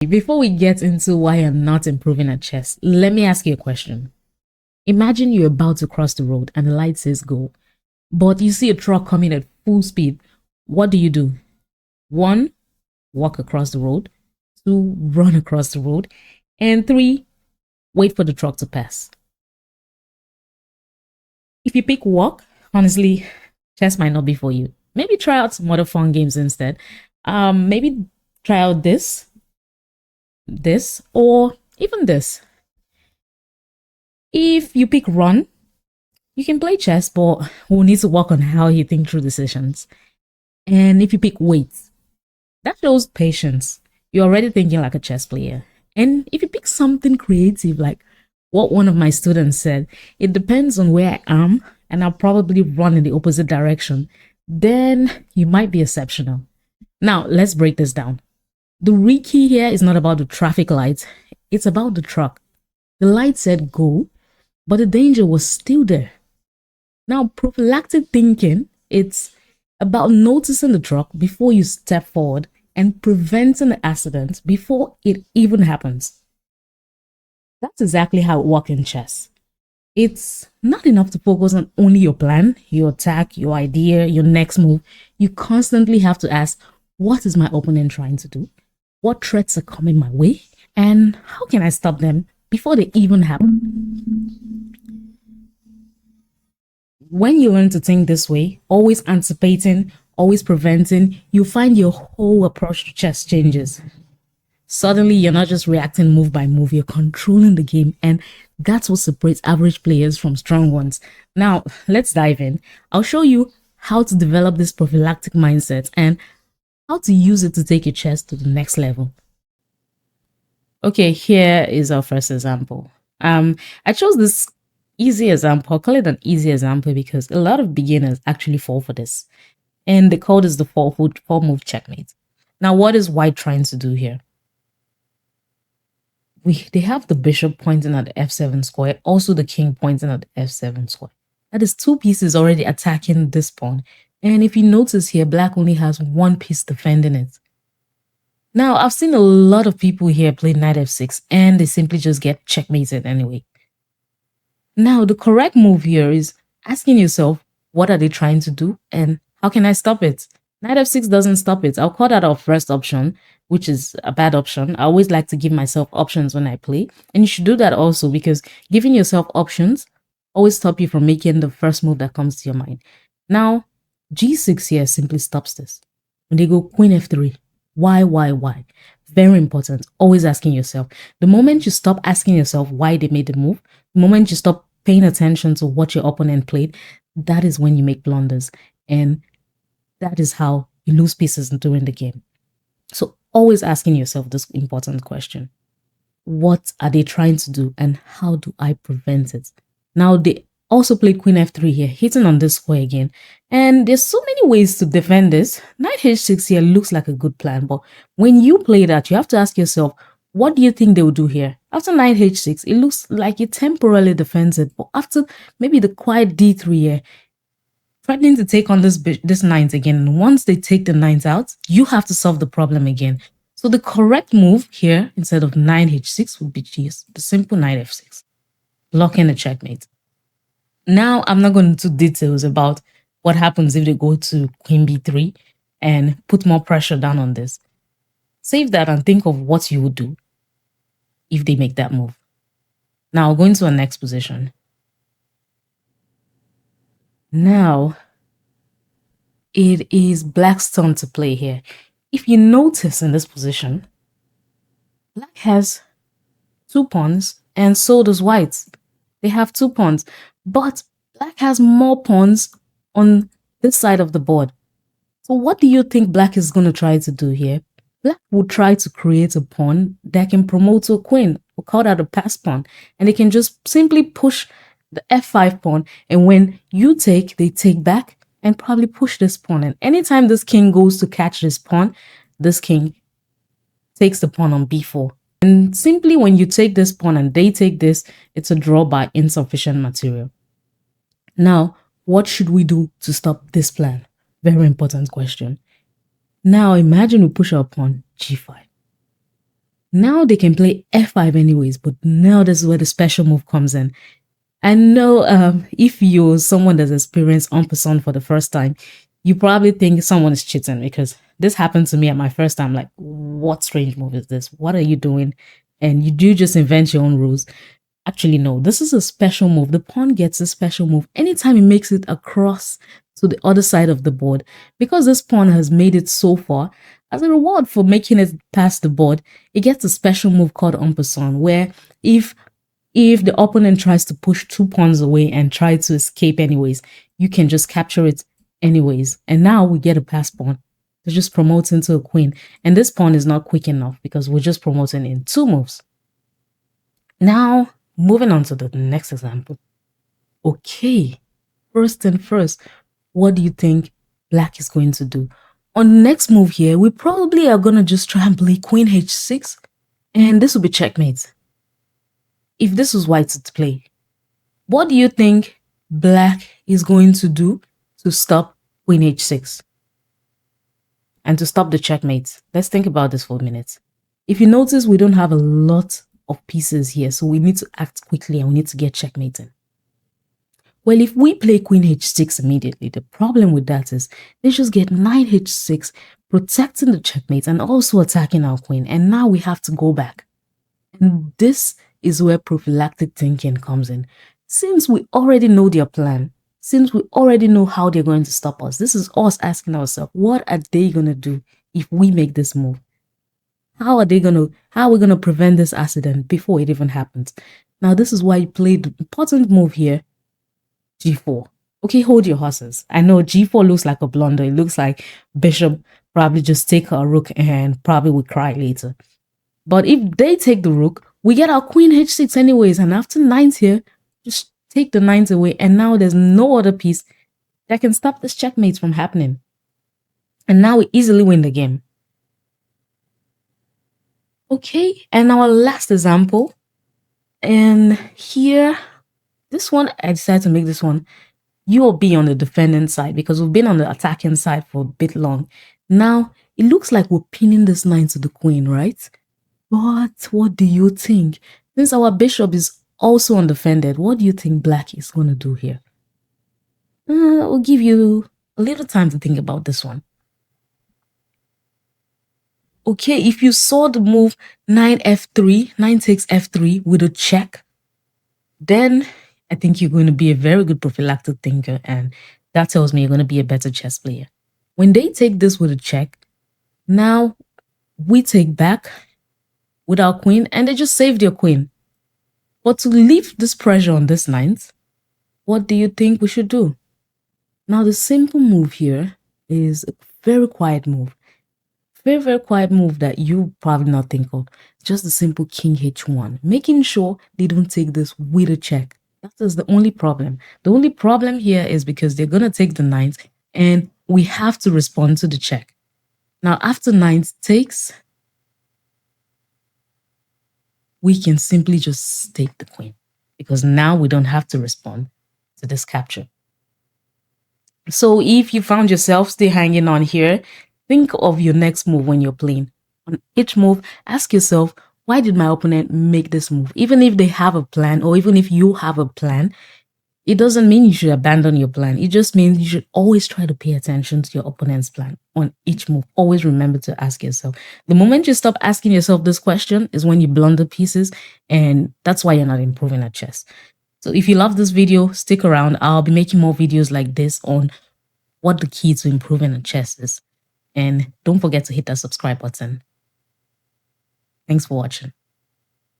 Before we get into why you're not improving at chess, let me ask you a question. Imagine you're about to cross the road and the light says go, but you see a truck coming at full speed. What do? One, walk across the road. Two, run across the road. And three, wait for the truck to pass. If you pick walk, honestly, chess might not be for you. Maybe try out some other fun games instead. Maybe try out this, or even this. If you pick run, you can play chess, but we'll need to work on how you think through decisions. And if you pick wait, that shows patience. You're already thinking like a chess player. And if you pick something creative, like what one of my students said, it depends on where I am, and I'll probably run in the opposite direction, then you might be exceptional. Now, let's break this down. The real key here is not about the traffic lights, it's about the truck. The light said go, but the danger was still there. Now, prophylactic thinking, it's about noticing the truck before you step forward and preventing the accident before it even happens. That's exactly how it works in chess. It's not enough to focus on only your plan, your attack, your idea, your next move. You constantly have to ask, what is my opponent trying to do? What threats are coming my way? And how can I stop them before they even happen? When you learn to think this way, always anticipating, always preventing, you find your whole approach to chess changes. Suddenly, you're not just reacting move by move, you're controlling the game, and that's what separates average players from strong ones. Now, let's dive in. I'll show you how to develop this prophylactic mindset and how to use it to take your chess to the next level. Okay, here is our first example. I chose this easy example. I'll call it an easy example because a lot of beginners actually fall for this. And the code is the four move checkmate. Now, what is white trying to do here? They have the bishop pointing at the f7 square, also the king pointing at the f7 square. That is two pieces already attacking this pawn. And if you notice here, black only has one piece defending it. Now, I've seen a lot of people here play knight f6 and they simply just get checkmated anyway. Now, the correct move here is asking yourself, what are they trying to do and how can I stop it? Knight f6 doesn't stop it. I'll call that our first option, which is a bad option. I always like to give myself options when I play. And you should do that also because giving yourself options always stop you from making the first move that comes to your mind. Now, g6 here simply stops this. When they go queen f3, why? Very important. Always asking yourself. The moment you stop asking yourself why they made the move, the moment you stop paying attention to what your opponent played, that is when you make blunders. And that is how you lose pieces during the game. So always asking yourself this important question. What are they trying to do and how do I prevent it? Now, they also played queen f3 here, hitting on this square again. And there's so many ways to defend this. Knight h6 here looks like a good plan, but when you play that, you have to ask yourself, what do you think they will do here? After knight h6, it looks like it temporarily defends it, but after maybe the quiet d3 here, threatening to take on this knight again. And once they take the knight out, you have to solve the problem again. So the correct move here, instead of knight h6, would be just the simple knight f6, blocking the checkmate. Now, I'm not going into details about what happens if they go to queen b3 and put more pressure down on this. Save that and think of what you would do if they make that move. Now, going to our next position. Now, it is black's turn to play here. If you notice in this position, black has two pawns and so does white. They have two pawns, but black has more pawns on this side of the board. So what do you think black is going to try to do here? Black will try to create a pawn that can promote to a queen. We'll call that a pass pawn. And they can just simply push the f5 pawn, and when you take, they take back and probably push this pawn. And anytime this king goes to catch this pawn, this king takes the pawn on b4. And simply when you take this pawn and they take this, it's a draw by insufficient material. Now, what should we do to stop this plan? Very important question. Now imagine we push our pawn g5. Now they can play f5 anyways, but now this is where the special move comes in. I know if you're someone that's experienced en passant for the first time, you probably think someone is cheating, because this happened to me at my first time. Like, what strange move is this? What are you doing? And you do just invent your own rules. Actually, no, this is a special move. The pawn gets a special move anytime it makes it across to the other side of the board. Because this pawn has made it so far, as a reward for making it past the board, it gets a special move called en passant, where if the opponent tries to push 2 pawns away and try to escape anyways, you can just capture it anyways. And now we get a pass pawn to just promote into a queen. And this pawn is not quick enough because we're just promoting in 2 moves. Now, moving on to the next example. Okay, first and first, what do you think black is going to do? On the next move here, we probably are going to just try and play queen h6. And this will be checkmate. If this was white to play, what do you think black is going to do to stop queen h6? And to stop the checkmate, let's think about this for a minute. If you notice, we don't have a lot of pieces here, so we need to act quickly and we need to get checkmating. Well, if we play queen h6 immediately, the problem with that is they just get knight h6, protecting the checkmate and also attacking our queen. And now we have to go back. And this is where prophylactic thinking comes in. Since we already know their plan, since we already know how they're going to stop us, this is us asking ourselves, what are they going to do if we make this move? How are we going to prevent this accident before it even happens? Now, this is why you play the important move here, g4. Okay, hold your horses. I know g4 looks like a blunder. It looks like bishop probably just take a rook and probably will cry later. But if they take the rook, we get our queen h6 anyways. And after knight here, just take the knight away. And now there's no other piece that can stop this checkmate from happening. And now we easily win the game. Okay, and our last example. And here, this one, I decided to make this one. You will be on the defending side because we've been on the attacking side for a bit long. Now, it looks like we're pinning this knight to the queen, right? But what do you think? Since our bishop is also undefended, what do you think black is going to do here? I'll give you a little time to think about this one. Okay, if you saw the move knight f3, knight takes f3 with a check, then I think you're going to be a very good prophylactic thinker, and that tells me you're going to be a better chess player. When they take this with a check, now we take back with our queen, and they just saved your queen. But to leave this pressure on this knight, what do you think we should do? Now, the simple move here is a very quiet move. Very, very quiet move that you probably not think of. Just the simple king h1, making sure they don't take this with a check. That is the only problem. The only problem here is because they're going to take the knight and we have to respond to the check. Now, after knight takes, we can simply just take the queen because now we don't have to respond to this capture. So if you found yourself still hanging on here, think of your next move when you're playing. On each move, ask yourself, why did my opponent make this move? Even if they have a plan, or even if you have a plan, it doesn't mean you should abandon your plan. It just means you should always try to pay attention to your opponent's plan on each move. Always remember to ask yourself. The moment you stop asking yourself this question is when you blunder pieces, and that's why you're not improving at chess. So if you love this video, stick around. I'll be making more videos like this on what the key to improving at chess is. And don't forget to hit that subscribe button. Thanks for watching.